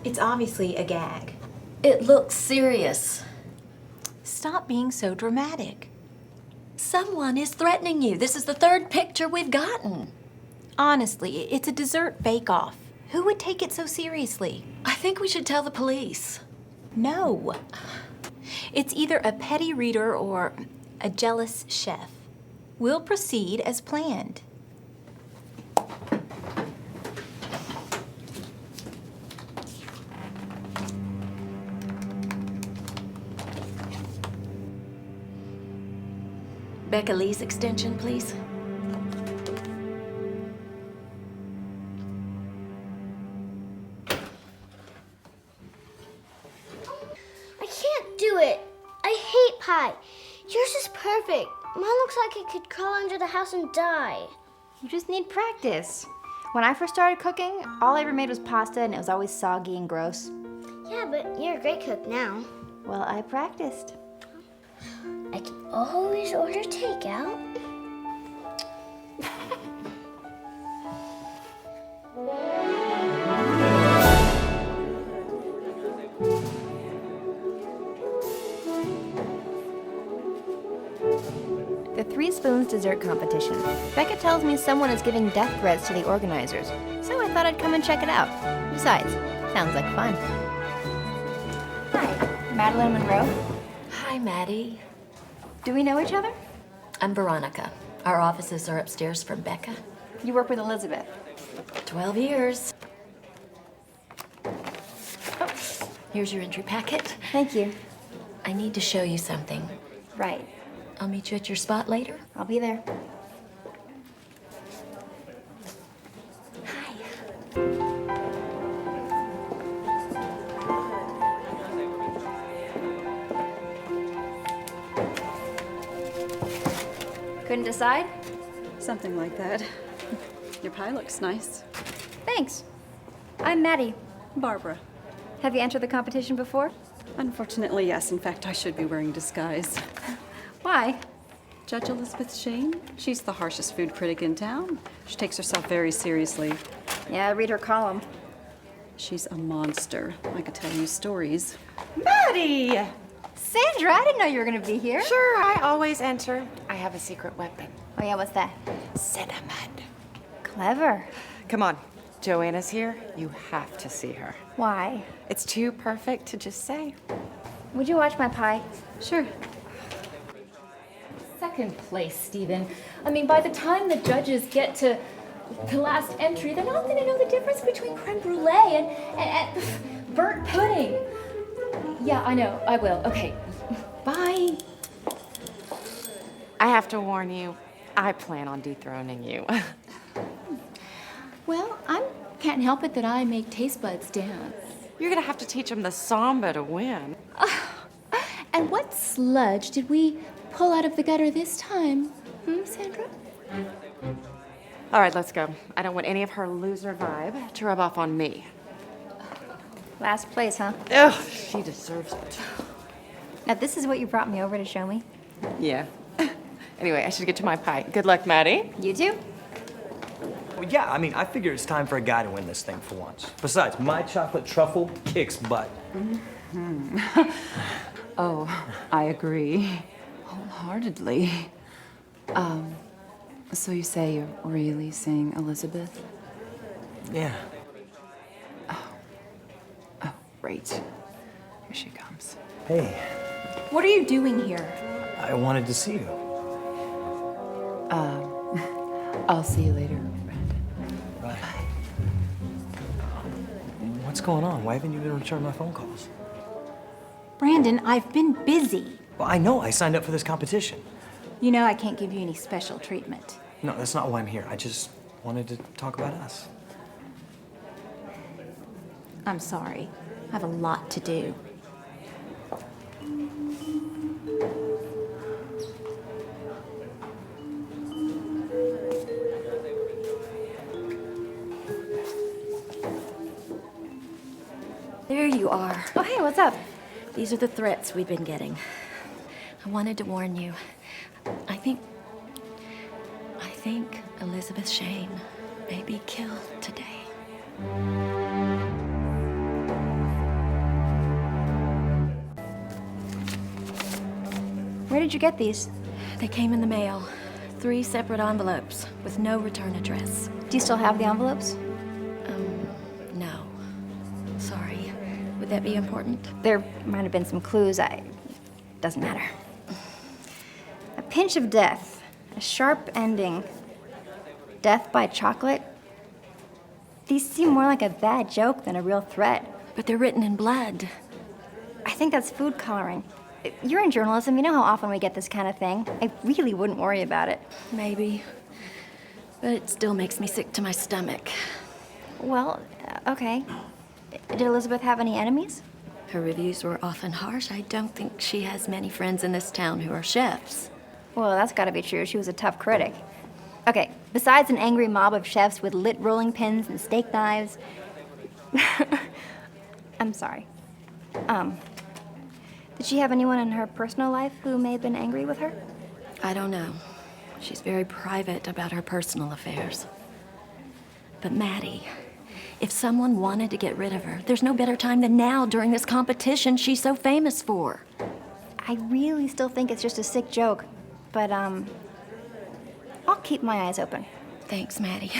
It's obviously a gag. It looks serious. Stop being so dramatic. Someone is threatening you. This is the third picture we've gotten. Honestly, it's a dessert bake-off. Who would take it so seriously? I think we should tell the police. No. It's either a petty reader or a jealous chef. We'll proceed as planned. Bakke lease extension, please. I can't do it. I hate pie. Yours is perfect. Mine looks like it could crawl under the house and die. You just need practice. When I first started cooking, all I ever made was pasta and it was always soggy and gross. Yeah, but you're a great cook now. Well, I practiced. I can always order takeout. The Three Spoons dessert competition. Bakke tells me someone is giving death threats to the organizers, so I thought I'd come and check it out. Besides, sounds like fun. Hi, Madeline Monroe. Hi, Maddie. Do we know each other? I'm Veronica. Our offices are upstairs from Bakke. You work with Elizabeth. 12 years. Oh, here's your entry packet. Thank you. I need to show you something. Right. I'll meet you at your spot later. I'll be there. Hi. Couldn't decide? Something like that. Your pie looks nice. Thanks. I'm Maddie. Barbara. Have you entered the competition before? Unfortunately, yes. In fact, I should be wearing disguise. Why? Judge Elizabeth Shane? She's the harshest food critic in town. She takes herself very seriously. Yeah, I read her column. She's a monster. I could tell you stories. Maddie! Sandra, I didn't know you were gonna be here. Sure, I always enter. I have a secret weapon. Oh yeah, what's that? Cinnamon. Clever. Come on, Joanna's here. You have to see her. Why? It's too perfect to just say. Would you watch my pie? Sure. Second place, Stephen. I mean, by the time the judges get to last entry, they're not going to know the difference between creme brulee and burnt pudding. Yeah, I know. I will. Okay. Bye. I have to warn you, I plan on dethroning you. Well, I can't help it that I make taste buds dance. You're gonna have to teach them the samba to win. And what sludge did we pull out of the gutter this time? Sandra? All right, let's go. I don't want any of her loser vibe to rub off on me. Last place, huh? Ugh, she deserves it. Now this is what you brought me over to show me? Yeah. Anyway, I should get to my pie. Good luck, Maddie. You too? Well, yeah, I mean, I figure it's time for a guy to win this thing for once. Besides, my chocolate truffle kicks butt. Oh, I agree. Wholeheartedly. So you say you're really seeing Elizabeth? Yeah. Oh, great. Here she comes. Hey, What are you doing here? I wanted to see you. I'll see you later, Brandon. Right. What's going on? Why haven't you been returning my phone calls? Brandon, I've been busy. Well, I know I signed up for this competition. You know I can't give you any special treatment. No, that's not why I'm here. I just wanted to talk about us. I'm sorry. I have a lot to do. There you are. Oh hey, what's up? These are the threats we've been getting. I wanted to warn you. I think Elizabeth Shane may be killed today. did you get these? They came in the mail. 3 separate envelopes with no return address. Do you still have the envelopes? No. Sorry. Would that be important? There might have been some clues. Doesn't matter. A pinch of death. A sharp ending. Death by chocolate. These seem more like a bad joke than a real threat. But they're written in blood. I think that's food coloring. You're in journalism. You know how often we get this kind of thing. I really wouldn't worry about it. Maybe. But it still makes me sick to my stomach. Well, okay. Did Elizabeth have any enemies? Her reviews were often harsh. I don't think she has many friends in this town who are chefs. Well, that's gotta be true. She was a tough critic. Okay, besides an angry mob of chefs with lit rolling pins and steak knives... I'm sorry. Did she have anyone in her personal life who may have been angry with her? I don't know. She's very private about her personal affairs. But Maddie, if someone wanted to get rid of her, there's no better time than now during this competition she's so famous for. I really still think it's just a sick joke, but I'll keep my eyes open. Thanks, Maddie.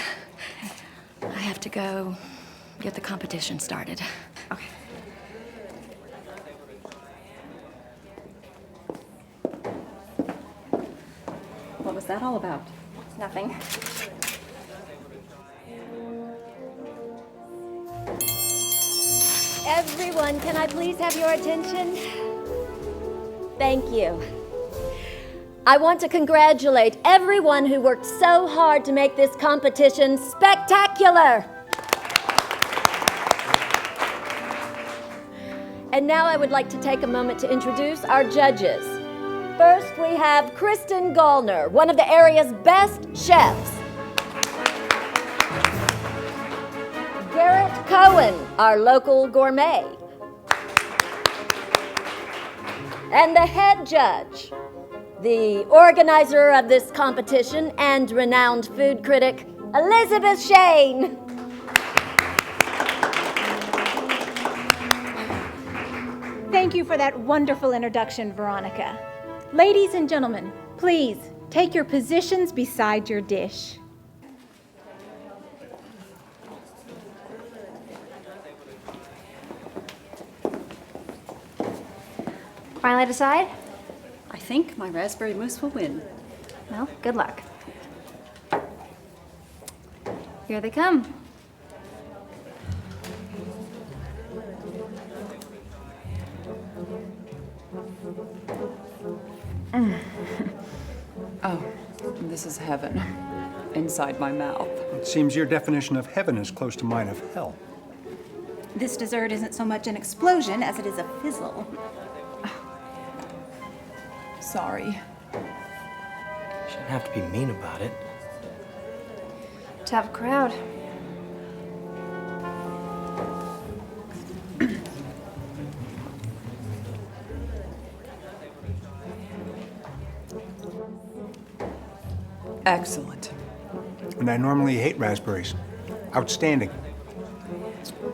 I have to go get the competition started. Okay. What was that all about? Nothing. Everyone, can I please have your attention? Thank you. I want to congratulate everyone who worked so hard to make this competition spectacular. And now I would like to take a moment to introduce our judges. First, we have Kristen Gallner, one of the area's best chefs. Garrett Cohen, our local gourmet. And the head judge, the organizer of this competition and renowned food critic, Elizabeth Shane. Thank you for that wonderful introduction, Veronica. Ladies and gentlemen, please take your positions beside your dish. Finally decide? I think my raspberry mousse will win. Well, good luck. Here they come. Oh, this is heaven. Inside my mouth. It seems your definition of heaven is close to mine of hell. This dessert isn't so much an explosion as it is a fizzle. Sorry. Shouldn't have to be mean about it. Tough crowd. Excellent. And I normally hate raspberries. Outstanding.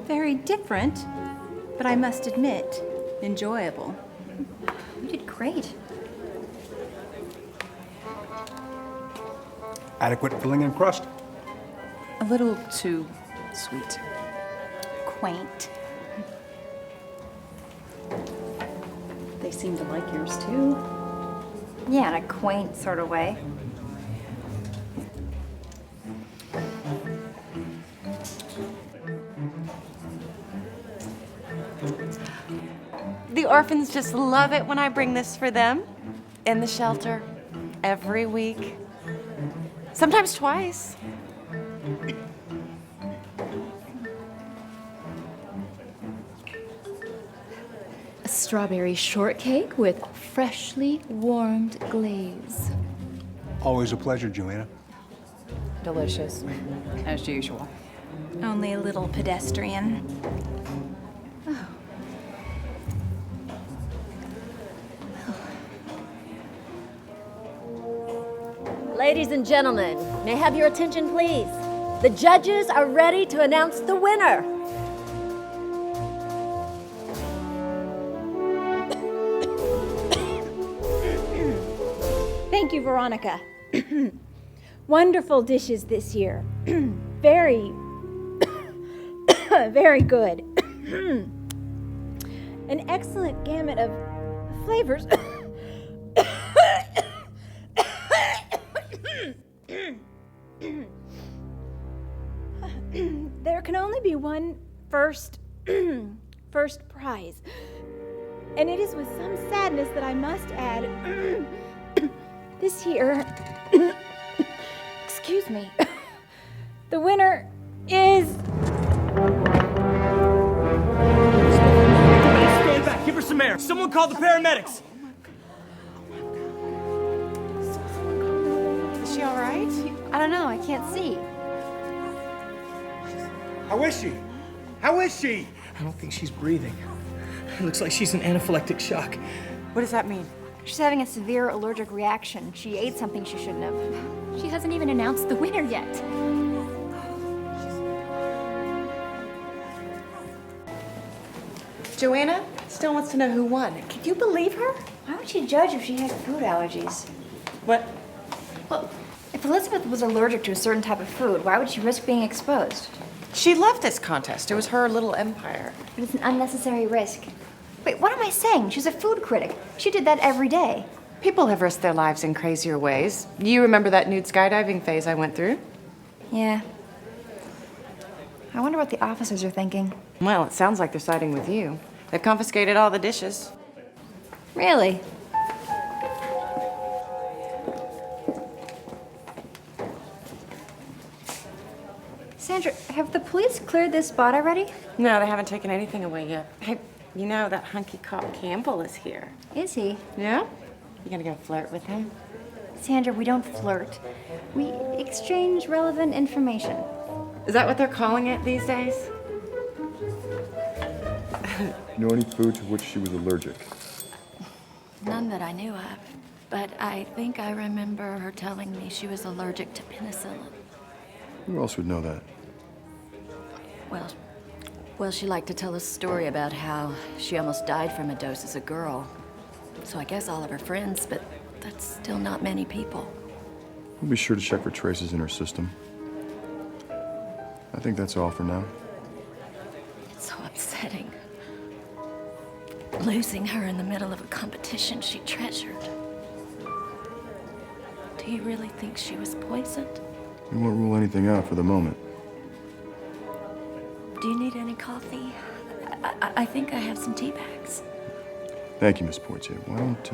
Very different, but I must admit, enjoyable. You did great. Adequate filling and crust. A little too sweet. Quaint. They seem to like yours too. Yeah, in a quaint sort of way. The orphans just love it when I bring this for them in the shelter every week. Sometimes twice. A strawberry shortcake with freshly warmed glaze. Always a pleasure, Joanna. Delicious, as usual. Only a little pedestrian. Ladies and gentlemen, may I have your attention, please? The judges are ready to announce the winner. Thank you, Veronica. Wonderful dishes this year. Very, very good. An excellent gamut of flavors. There can only be one first prize. And it is with some sadness that I must add, this year, excuse me, the winner is... Stand back, give her some air. Someone call the paramedics. Is she all right? I don't know, I can't see. How is she? How is she? I don't think she's breathing. It looks like she's in anaphylactic shock. What does that mean? She's having a severe allergic reaction. She ate something she shouldn't have. She hasn't even announced the winner yet. Joanna still wants to know who won. Can you believe her? Why would she judge if she had food allergies? What? Well, if Elizabeth was allergic to a certain type of food, why would she risk being exposed? She loved this contest. It was her little empire. But it's an unnecessary risk. Wait, what am I saying? She's a food critic. She did that every day. People have risked their lives in crazier ways. You remember that nude skydiving phase I went through? Yeah. I wonder what the officers are thinking. Well, it sounds like they're siding with you. They've confiscated all the dishes. Really? Sandra, have the police cleared this spot already? No, they haven't taken anything away yet. Hey, you know that hunky cop Campbell is here. Is he? Yeah? You gonna go flirt with him? Sandra, we don't flirt. We exchange relevant information. Is that what they're calling it these days? Know any food to which she was allergic? None that I knew of. But I think I remember her telling me she was allergic to penicillin. Who else would know that? Well, she liked to tell a story about how she almost died from a dose as a girl. So I guess all of her friends, but that's still not many people. We'll be sure to check for traces in her system. I think that's all for now. It's so upsetting. Losing her in the middle of a competition she treasured. Do you really think she was poisoned? We won't rule anything out for the moment. Do you need any coffee? I think I have some tea bags. Thank you, Miss Poitier. Why don't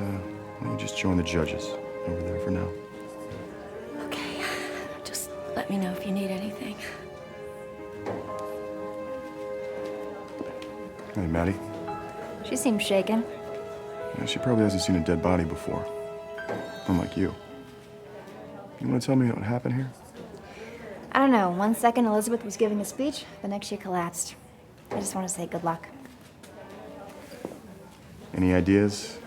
you just join the judges over there for now? Okay. Just let me know if you need anything. Hey, Maddie. She seems shaken. Yeah, she probably hasn't seen a dead body before. Unlike you. You want to tell me what happened here? I don't know. One second Elizabeth was giving a speech, the next she collapsed. I just want to say good luck. Any ideas?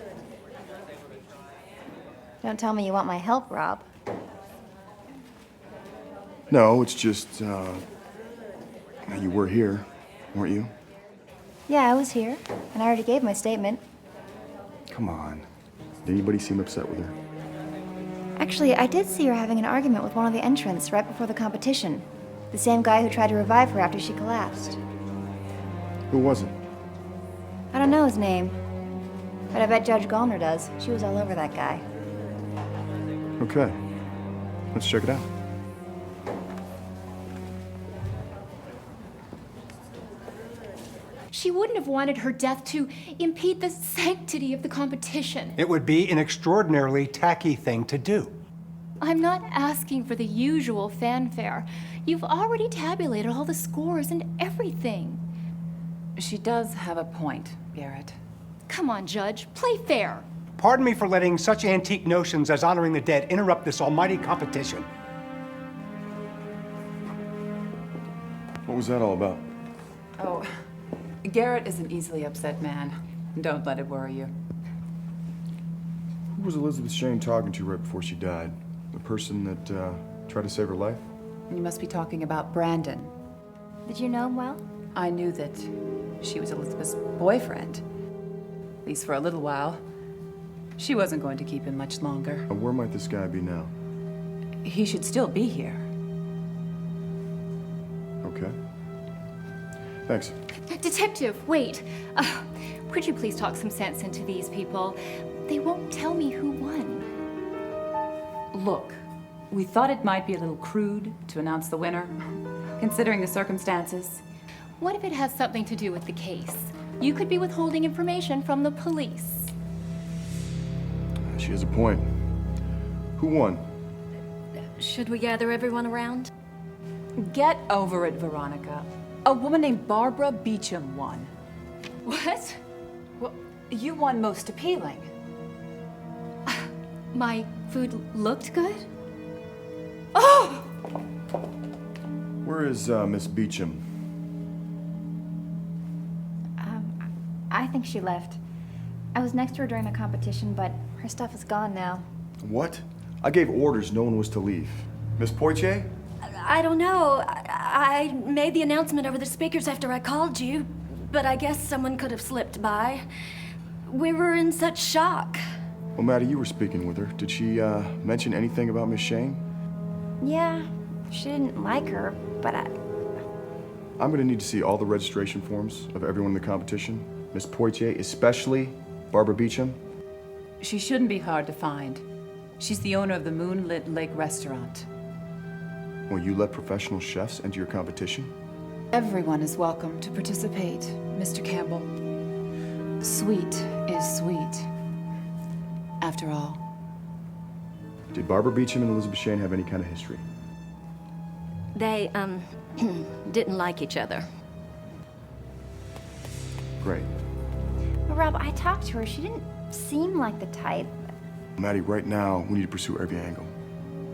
Don't tell me you want my help, Rob. No, it's just, you were here, weren't you? Yeah, I was here, and I already gave my statement. Come on. Did anybody seem upset with her? Actually, I did see her having an argument with one of the entrants right before the competition. The same guy who tried to revive her after she collapsed. Who was it? I don't know his name, but I bet Judge Gallner does. She was all over that guy. Okay. Let's check it out. She wouldn't have wanted her death to impede the sanctity of the competition. It would be an extraordinarily tacky thing to do. I'm not asking for the usual fanfare. You've already tabulated all the scores and everything. She does have a point, Garrett. Come on, Judge, play fair. Pardon me for letting such antique notions as honoring the dead interrupt this almighty competition. What was that all about? Oh, Garrett is an easily upset man. Don't let it worry you. Who was Elizabeth Shane talking to right before she died? The person that tried to save her life? You must be talking about Brandon. Did you know him well? I knew that she was Elizabeth's boyfriend, at least for a little while. She wasn't going to keep him much longer. And where might this guy be now? He should still be here. Okay. Thanks. Detective, wait. Could you please talk some sense into these people? They won't tell me who won. Look, we thought it might be a little crude to announce the winner, considering the circumstances. What if it has something to do with the case? You could be withholding information from the police. She has a point. Who won? Should we gather everyone around? Get over it, Veronica. A woman named Barbara Beecham won. What? Well, you won most appealing. My food looked good? Oh! Where is Miss Beecham? I think she left. I was next to her during the competition, but her stuff is gone now. What? I gave orders no one was to leave. Miss Poitier? I don't know. I made the announcement over the speakers after I called you, but I guess someone could have slipped by. We were in such shock. Well, Maddie, you were speaking with her. Did she mention anything about Miss Shane? Yeah, she didn't like her, but I'm gonna need to see all the registration forms of everyone in the competition. Miss Poitier, especially Barbara Beecham. She shouldn't be hard to find. She's the owner of the Moonlit Lake restaurant. Well, you let professional chefs into your competition? Everyone is welcome to participate, Mr. Campbell. Sweet is sweet, after all. Did Barbara Beecham and Elizabeth Shane have any kind of history? They, didn't like each other. Great. But Rob, I talked to her. She didn't seem like the type. Maddie, right now, we need to pursue every angle.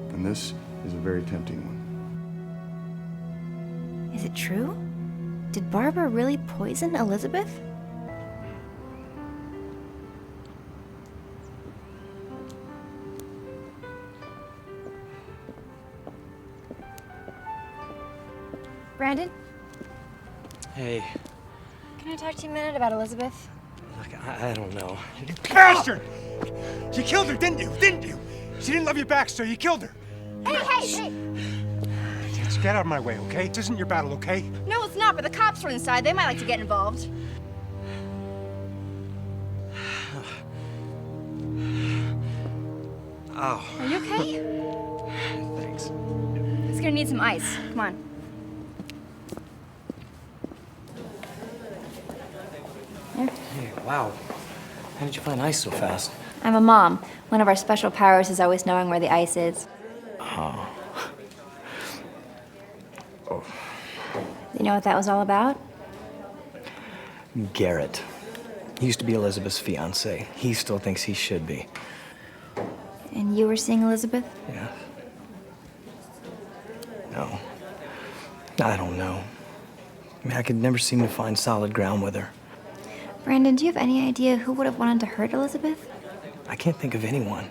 And this is a very tempting one. Is it true? Did Barbara really poison Elizabeth? Brandon? Hey, Can I talk to you a minute about Elizabeth? look, I don't know. You bastard! You killed her, didn't you? Didn't you? She didn't love you back, so you killed her. Hey! Just get out of my way, okay? This isn't your battle, okay? No, it's not, but the cops are inside. They might like to get involved. Oh, Are you okay? thanks. He's gonna need some ice. Come on. Hey, wow. How did you find ice so fast? I'm a mom. One of our special powers is always knowing where the ice is. Oh. You know what that was all about? Garrett. He used to be Elizabeth's fiancé. He still thinks he should be. And you were seeing Elizabeth? Yeah. No. I don't know. I mean, I could never seem to find solid ground with her. Brandon, do you have any idea who would have wanted to hurt Elizabeth? I can't think of anyone.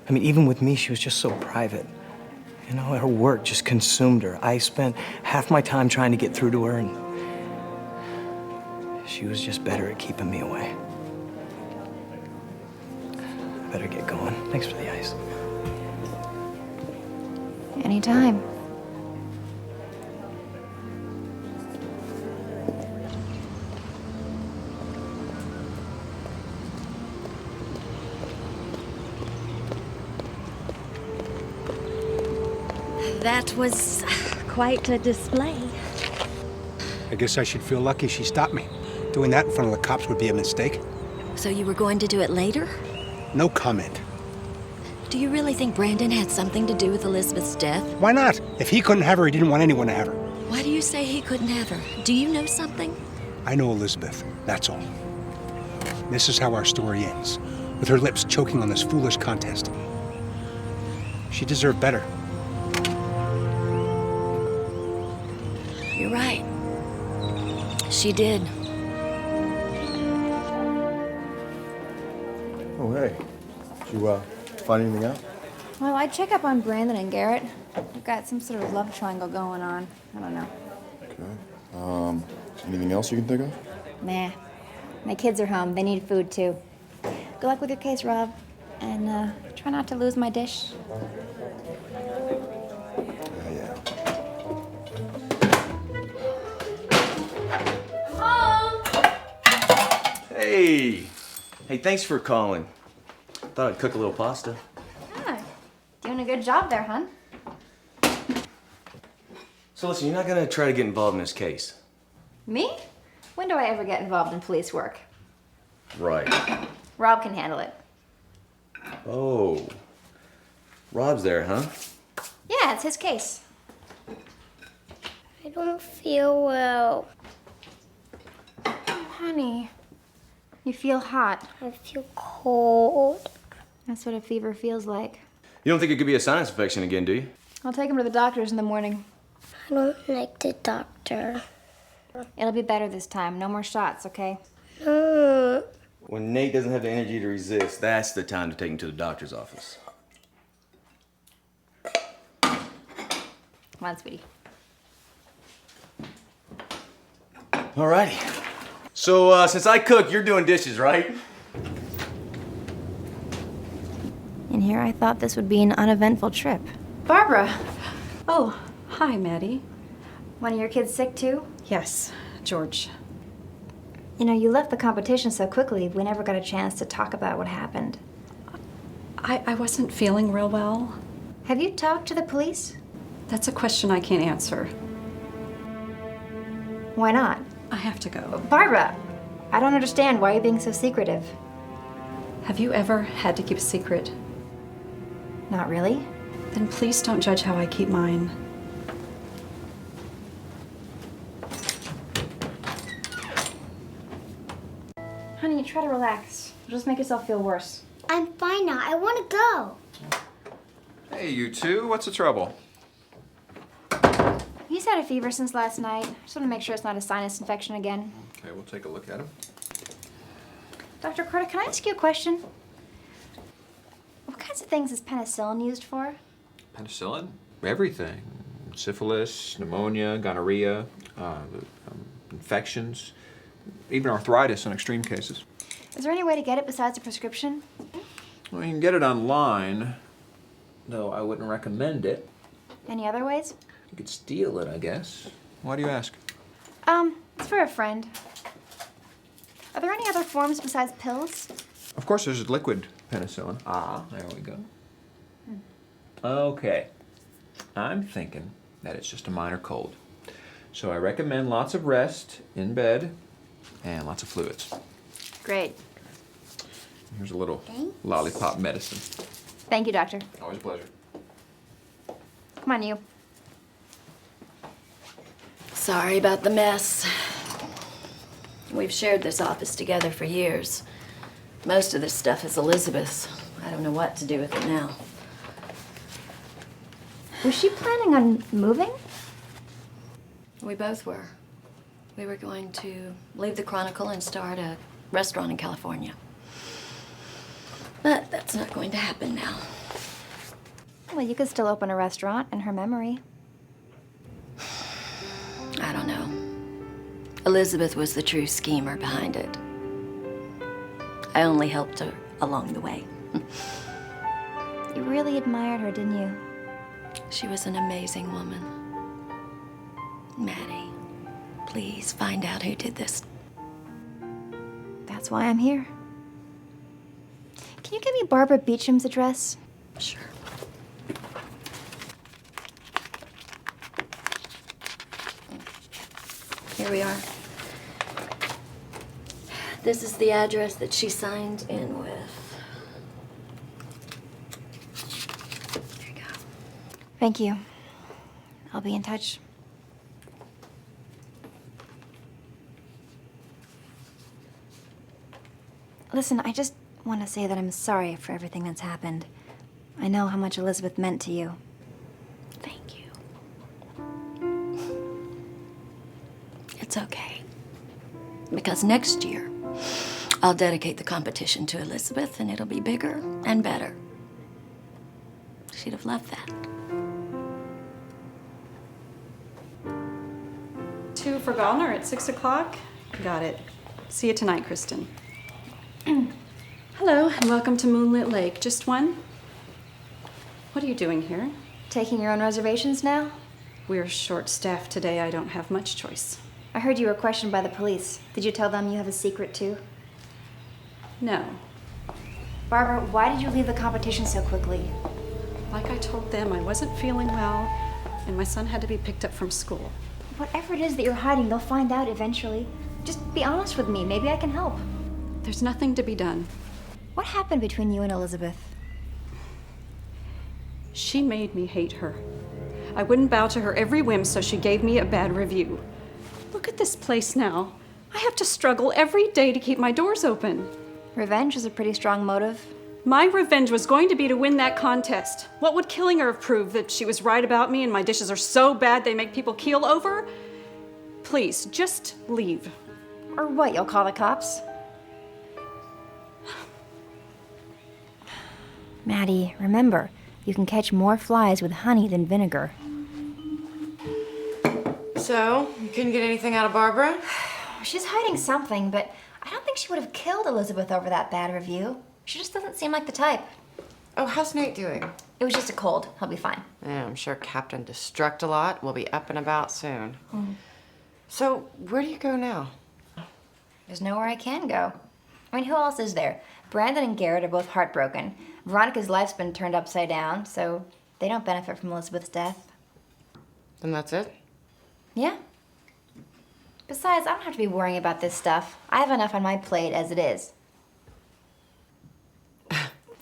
I mean, even with me, she was just so private. You know, her work just consumed her. I spent half my time trying to get through to her, and she was just better at keeping me away. I better get going. Thanks for the ice. Anytime. That was quite a display. I guess I should feel lucky she stopped me. Doing that in front of the cops would be a mistake. So you were going to do it later? No comment. Do you really think Brandon had something to do with Elizabeth's death? Why not? If he couldn't have her, he didn't want anyone to have her. Why do you say he couldn't have her? Do you know something? I know Elizabeth, that's all. This is how our story ends, with her lips choking on this foolish contest. She deserved better. You're right. She did. Oh, hey. Did you find anything out? Well, I'd check up on Brandon and Garrett. We've got some sort of love triangle going on. I don't know. Okay. Anything else you can think of? Nah. My kids are home. They need food, too. Good luck with your case, Rob. And try not to lose my dish. Hey! Hey, thanks for calling. Thought I'd cook a little pasta. Ah, doing a good job there, hon. So listen, you're not gonna try to get involved in this case? Me? When do I ever get involved in police work? Right. Rob can handle it. Oh. Rob's there, huh? Yeah, it's his case. I don't feel well. Oh, honey. You feel hot. I feel cold. That's what a fever feels like. You don't think it could be a sinus infection again, do you? I'll take him to the doctor's in the morning. I don't like the doctor. It'll be better this time. No more shots, okay? No. When Nate doesn't have the energy to resist, that's the time to take him to the doctor's office. Come on, sweetie. Alrighty. So, since I cook, you're doing dishes, right? And here I thought this would be an uneventful trip. Barbara! Oh, hi, Maddie. One of your kids sick too? Yes, George. You know, you left the competition so quickly, we never got a chance to talk about what happened. I wasn't feeling real well. Have you talked to the police? That's a question I can't answer. Why not? I have to go. Barbara, I don't understand why you're being so secretive. Have you ever had to keep a secret? Not really. Then please don't judge how I keep mine. Honey, try to relax. You'll just make yourself feel worse. I'm fine now. I want to go. Hey, you two, what's the trouble? He's had a fever since last night. I just want to make sure it's not a sinus infection again. Okay, we'll take a look at him. Dr. Carter, can I ask you a question? What kinds of things is penicillin used for? Penicillin? Everything. Syphilis, pneumonia, gonorrhea, infections, even arthritis in extreme cases. Is there any way to get it besides a prescription? Well, you can get it online, though I wouldn't recommend it. Any other ways? You could steal it, I guess. Why do you ask? It's for a friend. Are there any other forms besides pills? Of course, there's liquid penicillin. Ah, there we go. Okay. I'm thinking that it's just a minor cold. So I recommend lots of rest in bed and lots of fluids. Great. Here's a little lollipop medicine. Thank you, doctor. Always a pleasure. Come on, you. Sorry about the mess. We've shared this office together for years. Most of this stuff is Elizabeth's. I don't know what to do with it now. Was she planning on moving? We both were. We were going to leave the Chronicle and start a restaurant in California. But that's not going to happen now. Well, you could still open a restaurant in her memory. I don't know. Elizabeth was the true schemer behind it. I only helped her along the way. You really admired her, didn't you? She was an amazing woman. Maddie, please find out who did this. That's why I'm here. Can you give me Barbara Beecham's address? Sure. Here we are. This is the address that she signed in with. There you go. Thank you. I'll be in touch. Listen, I just want to say that I'm sorry for everything that's happened. I know how much Elizabeth meant to you. Thank you. It's okay. Because next year, I'll dedicate the competition to Elizabeth, and it'll be bigger and better. She'd have loved that. 2 for Gallner at 6 o'clock. Got it. See you tonight, Kristen. Hello, and welcome to Moonlit Lake. Just one? What are you doing here? Taking your own reservations now? We're short-staffed today. I don't have much choice. I heard you were questioned by the police. Did you tell them you have a secret too? No. Barbara, why did you leave the competition so quickly? Like I told them, I wasn't feeling well, and my son had to be picked up from school. Whatever it is that you're hiding, they'll find out eventually. Just be honest with me. Maybe I can help. There's nothing to be done. What happened between you and Elizabeth? She made me hate her. I wouldn't bow to her every whim, so she gave me a bad review. Look at this place now. I have to struggle every day to keep my doors open. Revenge is a pretty strong motive. My revenge was going to be to win that contest. What would killing her have proved? That she was right about me and my dishes are so bad they make people keel over? Please, just leave. Or what, you'll call the cops? Maddie, remember, you can catch more flies with honey than vinegar. So, you couldn't get anything out of Barbara? She's hiding something, but I don't think she would have killed Elizabeth over that bad review. She just doesn't seem like the type. Oh, how's Nate doing? It was just a cold. He'll be fine. Yeah, I'm sure Captain Destruct-a-Lot will be up and about soon. So, where do you go now? There's nowhere I can go. I mean, who else is there? Brandon and Garrett are both heartbroken. Veronica's life's been turned upside down, so they don't benefit from Elizabeth's death. Then that's it? Yeah. Besides, I don't have to be worrying about this stuff. I have enough on my plate as it is.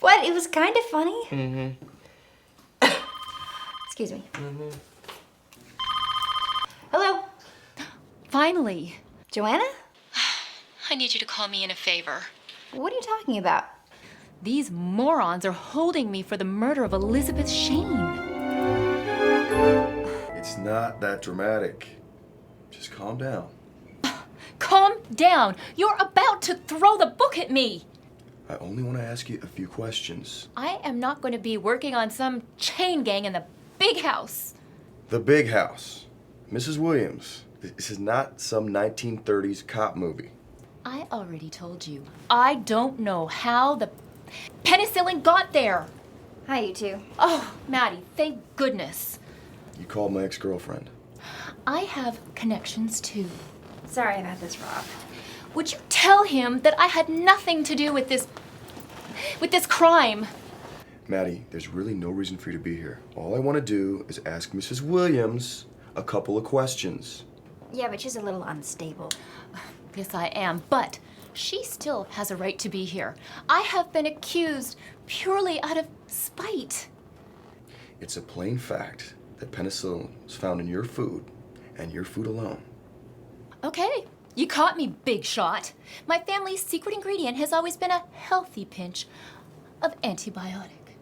What? It was kind of funny. Mm-hmm. Excuse me. Hello? Finally. Joanna? I need you to call me in a favor. What are you talking about? These morons are holding me for the murder of Elizabeth Shane. It's not that dramatic. Just calm down. Calm down. You're about to throw the book at me. I only want to ask you a few questions. I am not going to be working on some chain gang in the big house. The big house. Mrs. Williams, this is not some 1930s cop movie. I already told you. I don't know how the penicillin got there. Hi, you two. Oh, Maddie, thank goodness. You called my ex-girlfriend. I have connections too. Sorry about this, Rob. Would you tell him that I had nothing to do with this crime? Maddie, there's really no reason for you to be here. All I want to do is ask Mrs. Williams a couple of questions. Yeah, but she's a little unstable. Yes, I am, but she still has a right to be here. I have been accused purely out of spite. It's a plain fact that penicillin was found in your food, and your food alone. Okay, you caught me, big shot. My family's secret ingredient has always been a healthy pinch of antibiotic.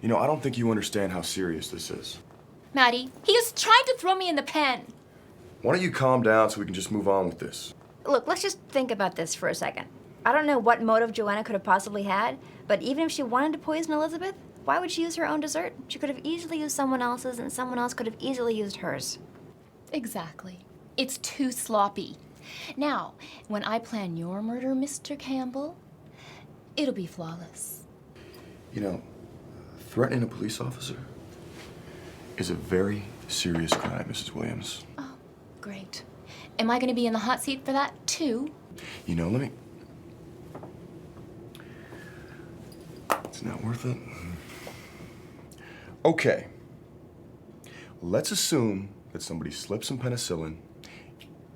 You know, I don't think you understand how serious this is. Maddie, he is trying to throw me in the pen. Why don't you calm down so we can just move on with this? Look, let's just think about this for a second. I don't know what motive Joanna could have possibly had, but even if she wanted to poison Elizabeth, why would she use her own dessert? She could have easily used someone else's, and someone else could have easily used hers. Exactly. It's too sloppy. Now, when I plan your murder, Mr. Campbell, it'll be flawless. You know, threatening a police officer is a very serious crime, Mrs. Williams. Oh, great. Am I going to be in the hot seat for that, too? You know, It's not worth it. Okay. Let's assume that somebody slipped some penicillin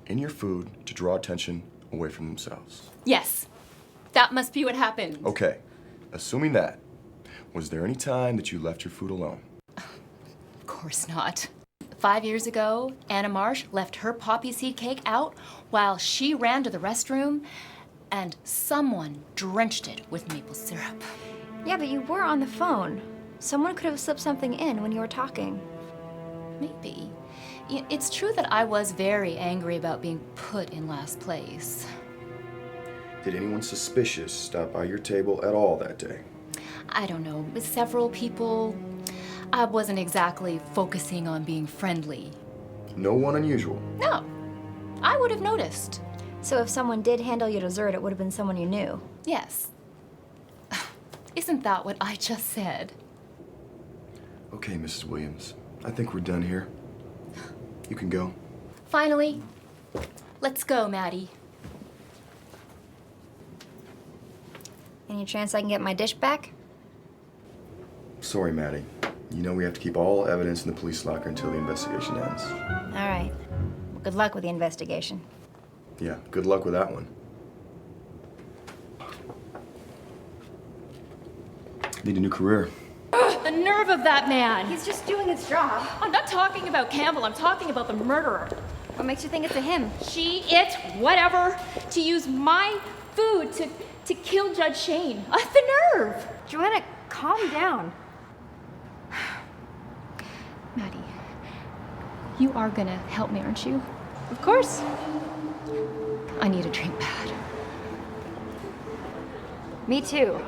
in your food to draw attention away from themselves. Yes. That must be what happened. Okay. Assuming that, was there any time that you left your food alone? Of course not. 5 years ago, Anna Marsh left her poppy seed cake out while she ran to the restroom, and someone drenched it with maple syrup. Yeah, but you were on the phone. Someone could have slipped something in when you were talking. Maybe. It's true that I was very angry about being put in last place. Did anyone suspicious stop by your table at all that day? I don't know, with several people. I wasn't exactly focusing on being friendly. No one unusual? No, I would have noticed. So if someone did handle your dessert, it would have been someone you knew. Yes. Isn't that what I just said? Okay, Mrs. Williams. I think we're done here. You can go. Finally. Let's go, Maddie. Any chance I can get my dish back? Sorry, Maddie. You know we have to keep all evidence in the police locker until the investigation ends. All right. Well, good luck with the investigation. Yeah, good luck with that one. Need a new career. The nerve of that man! He's just doing his job. I'm not talking about Campbell, I'm talking about the murderer. What makes you think it's a him? She, it, whatever, to use my food to kill Judge Shane. The nerve! Joanna, calm down. Maddie, you are gonna help me, aren't you? Of course. I need a drink pad. Me too.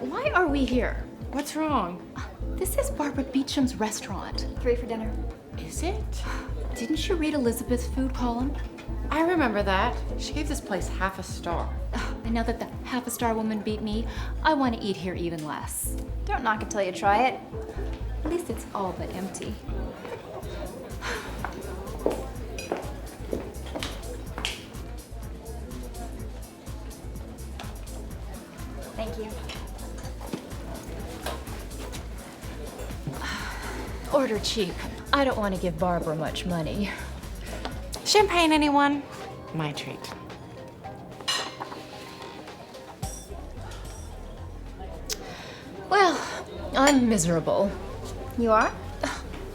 Why are we here? What's wrong? This is Barbara Beecham's restaurant. 3 for dinner. Is it? Didn't you read Elizabeth's food column? I remember that. She gave this place half a star. And now that the half-a-star woman beat me, I want to eat here even less. Don't knock it till you try it. At least it's all but empty. Thank you. Order cheap. I don't want to give Barbara much money. Champagne, anyone? My treat. Well, I'm miserable. You are?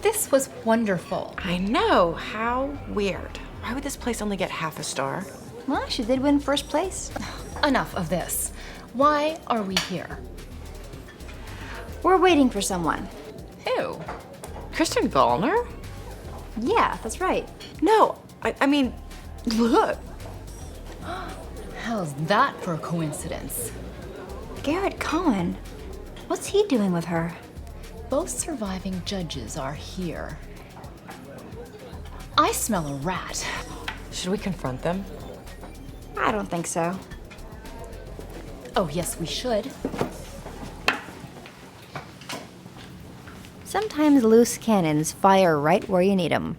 This was wonderful. I know. How weird. Why would this place only get half a star? Well, she did win first place. Enough of this. Why are we here? We're waiting for someone. Who? Kristen Gallner? Yeah, that's right. No, I mean, look. How's that for a coincidence? Garrett Cohen. What's he doing with her? Both surviving judges are here. I smell a rat. Should we confront them? I don't think so. Oh, yes, we should. Sometimes loose cannons fire right where you need them.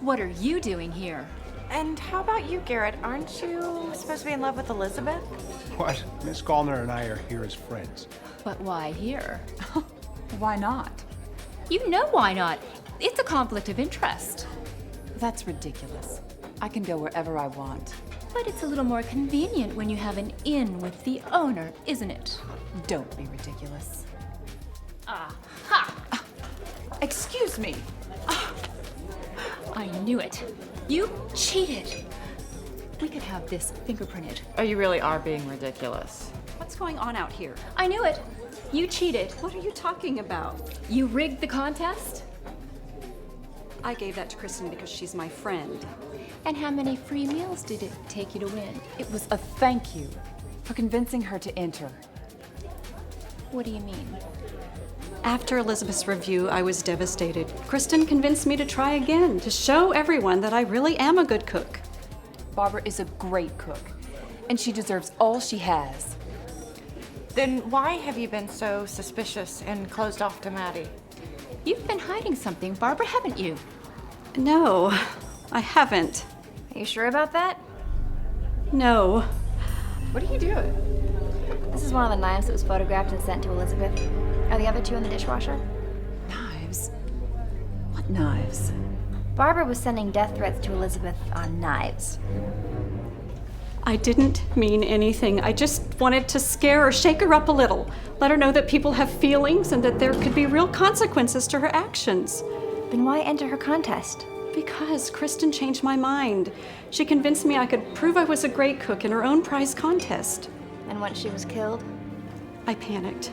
What are you doing here? And how about you, Garrett? Aren't you supposed to be in love with Elizabeth? What? Miss Gallner and I are here as friends. But why here? Why not? You know why not. It's a conflict of interest. That's ridiculous. I can go wherever I want. But it's a little more convenient when you have an in with the owner, isn't it? Don't be ridiculous. Ha! Excuse me. I knew it. You cheated. We could have this fingerprinted. Oh, you really are being ridiculous. What's going on out here? I knew it. You cheated. What are you talking about? You rigged the contest? I gave that to Kristen because she's my friend. And how many free meals did it take you to win? It was a thank you for convincing her to enter. What do you mean? After Elizabeth's review, I was devastated. Kristen convinced me to try again, to show everyone that I really am a good cook. Barbara is a great cook, and she deserves all she has. Then why have you been so suspicious and closed off to Maddie? You've been hiding something, Barbara, haven't you? No, I haven't. Are you sure about that? No. What are you doing? This is one of the knives that was photographed and sent to Elizabeth. Are the other two in the dishwasher? Knives? What knives? Barbara was sending death threats to Elizabeth on knives. I didn't mean anything. I just wanted to scare or shake her up a little. Let her know that people have feelings and that there could be real consequences to her actions. Then why enter her contest? Because Kristen changed my mind. She convinced me I could prove I was a great cook in her own prize contest. And once she was killed? I panicked.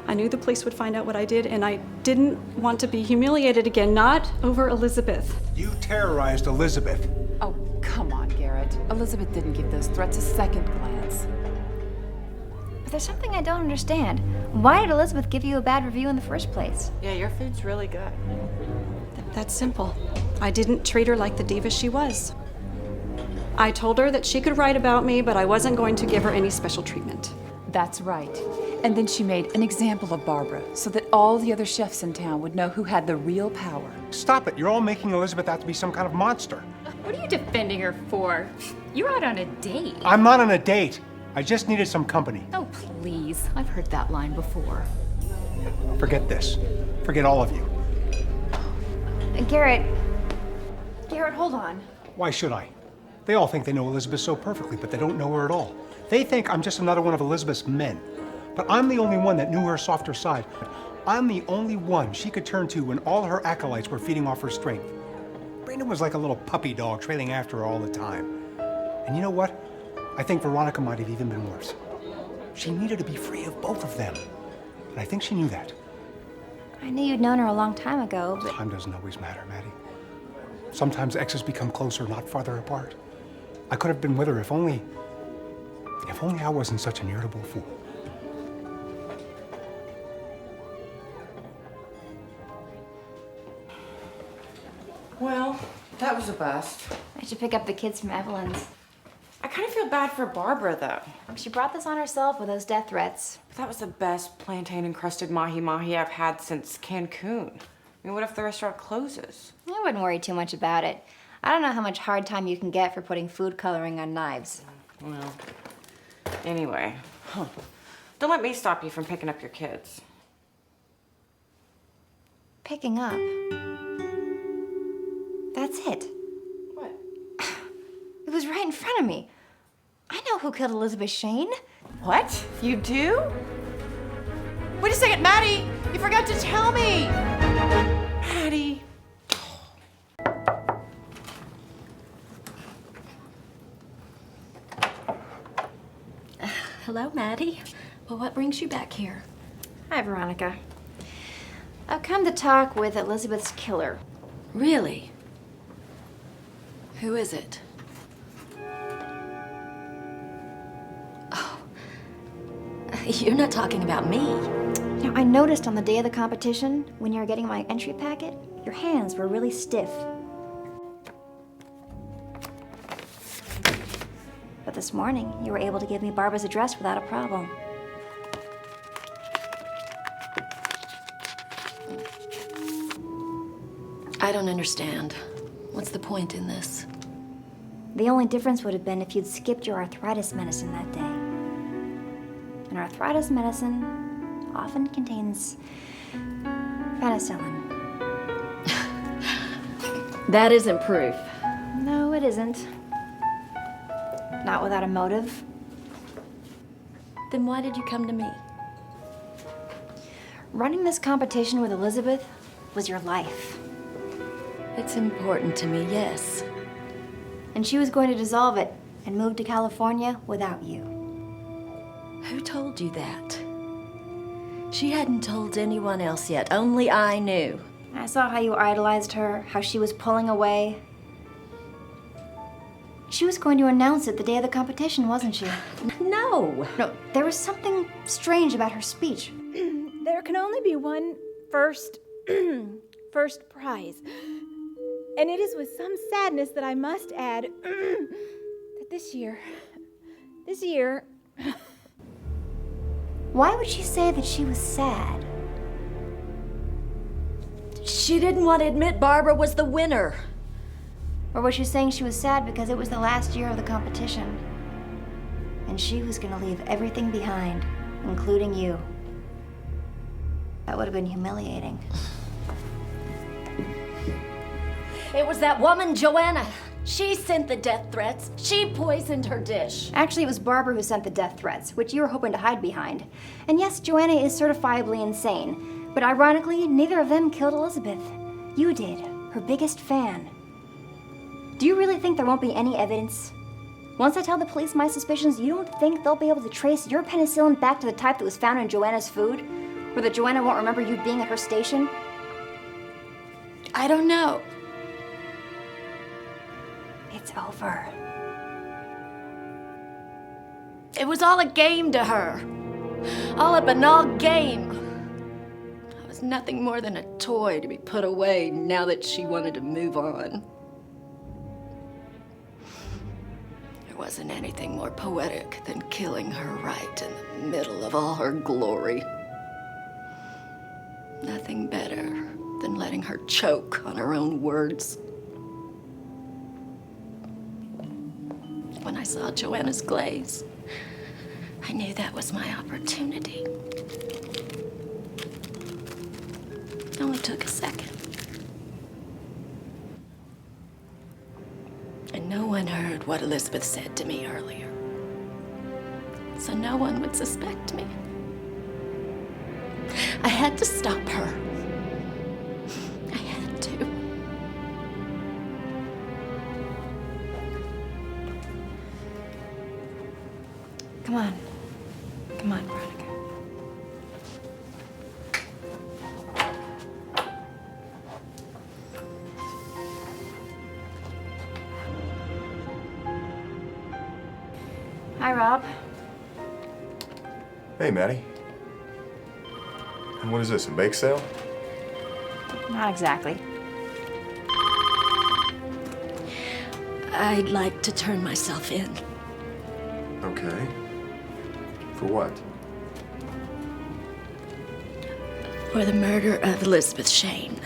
I knew the police would find out what I did, and I didn't want to be humiliated again, not over Elizabeth. You terrorized Elizabeth. Oh, come on, Garrett. Elizabeth didn't give those threats a second glance. there's something I don't understand. Why did Elizabeth give you a bad review in the first place? Yeah, your food's really good. That's simple. I didn't treat her like the diva she was. I told her that she could write about me, but I wasn't going to give her any special treatment. That's right. And then she made an example of Barbara so that all the other chefs in town would know who had the real power. Stop it. You're all making Elizabeth out to be some kind of monster. What are you defending her for? You're out on a date. I'm not on a date. I just needed some company. Oh, please. I've heard that line before. Forget this. Forget all of you. Garrett, hold on. Why should I? They all think they know Elizabeth so perfectly, but they don't know her at all. They think I'm just another one of Elizabeth's men. But I'm the only one that knew her softer side. I'm the only one she could turn to when all her acolytes were feeding off her strength. Brandon was like a little puppy dog trailing after her all the time. And you know what? I think Veronica might have even been worse. She needed to be free of both of them. And I think she knew that. I knew you'd known her a long time ago, but... Time doesn't always matter, Maddie. Sometimes exes become closer, not farther apart. I could have been with her if only I wasn't such an irritable fool. Well, that was a bust. I should pick up the kids from Evelyn's. I kind of feel bad for Barbara, though. She brought this on herself with those death threats. That was the best plantain-encrusted mahi-mahi I've had since Cancun. I mean, what if the restaurant closes? I wouldn't worry too much about it. I don't know how much hard time you can get for putting food coloring on knives. Well, anyway. Don't let me stop you from picking up your kids. Picking up? That's it. What? It was right in front of me. I know who killed Elizabeth Shane. What? You do? Wait a second, Maddie! You forgot to tell me! Maddie. Hello, Maddie. Well, what brings you back here? Hi, Veronica. I've come to talk with Elizabeth's killer. Really? Who is it? Oh. You're not talking about me. Now, I noticed on the day of the competition, when you were getting my entry packet, your hands were really stiff. But this morning, you were able to give me Barbara's address without a problem. I don't understand. What's the point in this? The only difference would have been if you'd skipped your arthritis medicine that day. And arthritis medicine often contains penicillin. That isn't proof. No, it isn't. Not without a motive. Then why did you come to me? Running this competition with Elizabeth was your life. It's important to me, yes. And she was going to dissolve it and move to California without you. Who told you that? She hadn't told anyone else yet, only I knew. I saw how you idolized her, how she was pulling away. She was going to announce it the day of the competition, wasn't she? No. No, there was something strange about her speech. There can only be one first prize. And it is with some sadness that I must add that this year. Why would she say that she was sad? She didn't want to admit Barbara was the winner. Or was she saying she was sad because it was the last year of the competition? And she was going to leave everything behind, including you. That would have been humiliating. It was that woman, Joanna. She sent the death threats. She poisoned her dish. Actually, it was Barbara who sent the death threats, which you were hoping to hide behind. And yes, Joanna is certifiably insane. But ironically, neither of them killed Elizabeth. You did, her biggest fan. Do you really think there won't be any evidence? Once I tell the police my suspicions, you don't think they'll be able to trace your penicillin back to the type that was found in Joanna's food? Or that Joanna won't remember you being at her station? I don't know. It's over. It was all a game to her. all up and all game. I was nothing more than a toy to be put away now that she wanted to move on. There wasn't anything more poetic than killing her right in the middle of all her glory. Nothing better than letting her choke on her own words. When I saw Joanna's glaze, I knew that was my opportunity. It only took a second. And no one heard what Elizabeth said to me earlier. So no one would suspect me. I had to stop her. I had to. Come on. Come on, Veronica. Hi, Rob. Hey, Maddie. And what is this, a bake sale? Not exactly. I'd like to turn myself in. Okay. For what? For the murder of Elizabeth Shane.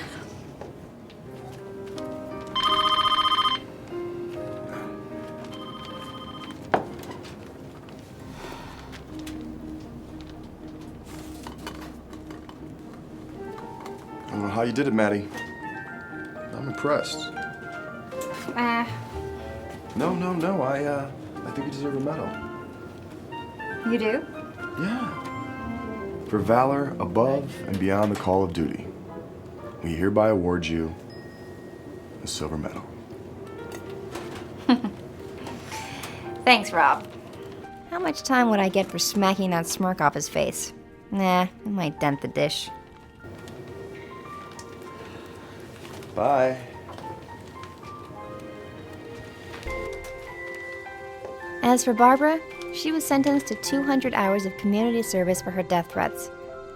I don't know how you did it, Maddie. I'm impressed. No. I think you deserve a medal. You do? Yeah. For valor above and beyond the call of duty, we hereby award you a silver medal. Thanks, Rob. How much time would I get for smacking that smirk off his face? Nah, it might dent the dish. Bye. As for Barbara, she was sentenced to 200 hours of community service for her death threats.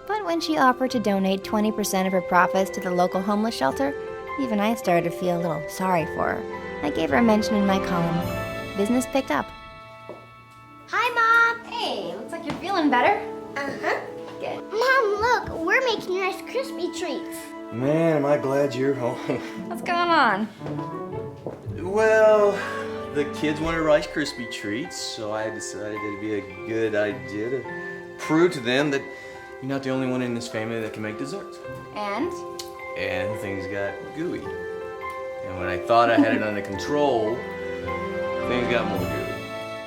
But when she offered to donate 20% of her profits to the local homeless shelter, even I started to feel a little sorry for her. I gave her a mention in my column. Business picked up. Hi, Mom. Hey, looks like you're feeling better. Uh-huh. Good. Mom, look, we're making Rice Krispie treats. Man, am I glad you're home. What's going on? Well, the kids wanted Rice Krispie treats, so I decided it'd be a good idea to prove to them that you're not the only one in this family that can make desserts. And? And things got gooey. And when I thought I had it under control, things got more gooey.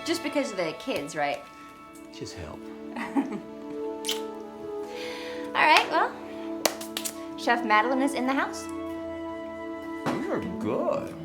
Just because of the kids, right? Just help. All right, well, Chef Madeline is in the house. You're good.